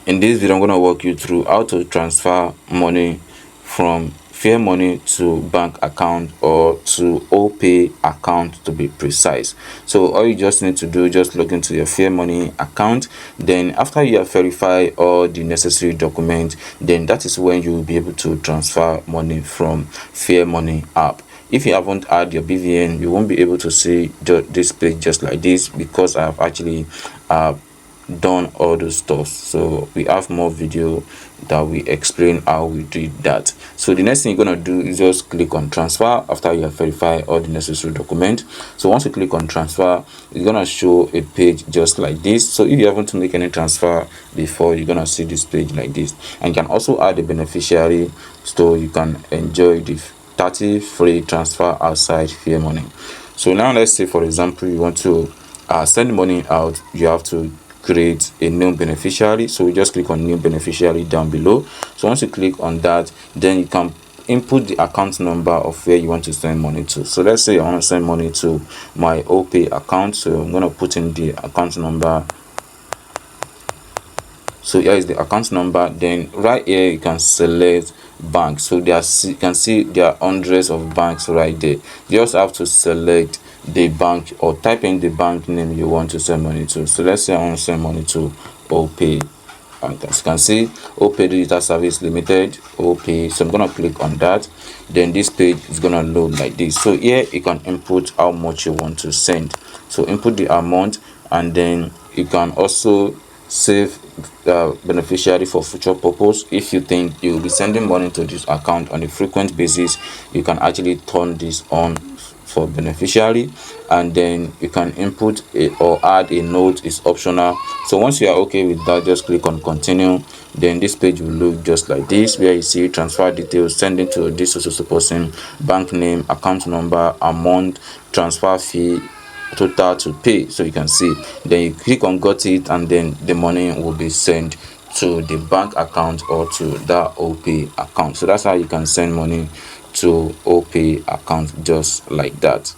In this video, I'm going to walk you through how to transfer money from Fairmoney to bank account or to Opay account, to be precise. So all you just need to do, just log into your Fairmoney account. Then after you have verified all the necessary documents, then that is when you will be able to transfer money from Fairmoney app. If you haven't had your BVN, you won't be able to see this page just like this, because I have actually done all those stuff. So we have more video that we explain how we did that. So the next thing you're gonna do is just click on transfer after you have verified all the necessary document. So once you click on transfer, it's gonna show a page just like this. So if you haven't made any transfer before, you're gonna see this page like this, and you can also add a beneficiary so you can enjoy the 30 free transfer outside Fairmoney. So now let's say, for example, you want to send money out. You have to create a new beneficiary. So we just click on new beneficiary down below. So once you click on that, then you can input the account number of where you want to send money to. So let's say I want to send money to my Opay account, so I'm going to put in the account number. So here is the account number. Then right here you can select bank. So you can see there are hundreds of banks right there. You just have to select the bank or type in the bank name you want to send money to. So let's say I want to send money to Opay. And as you can see, Opay Digital Service Limited, Opay. So I'm gonna click on that. Then this page is gonna load like this. So here you can input how much you want to send. So input the amount, and then you can also save beneficiary for future purpose. If you think you will be sending money to this account on a frequent basis, you can actually turn this on for beneficiary, and then you can input or add a note. Is optional. So once you are okay with that, just click on continue. Then this page will look just like this, where you see transfer details, sending to this social person, bank name, account number, amount, transfer fee, total to pay. So you can see, then you click on got it, and then the money will be sent to the bank account or to that Opay account. So that's how you can send money to Opay account, just like that.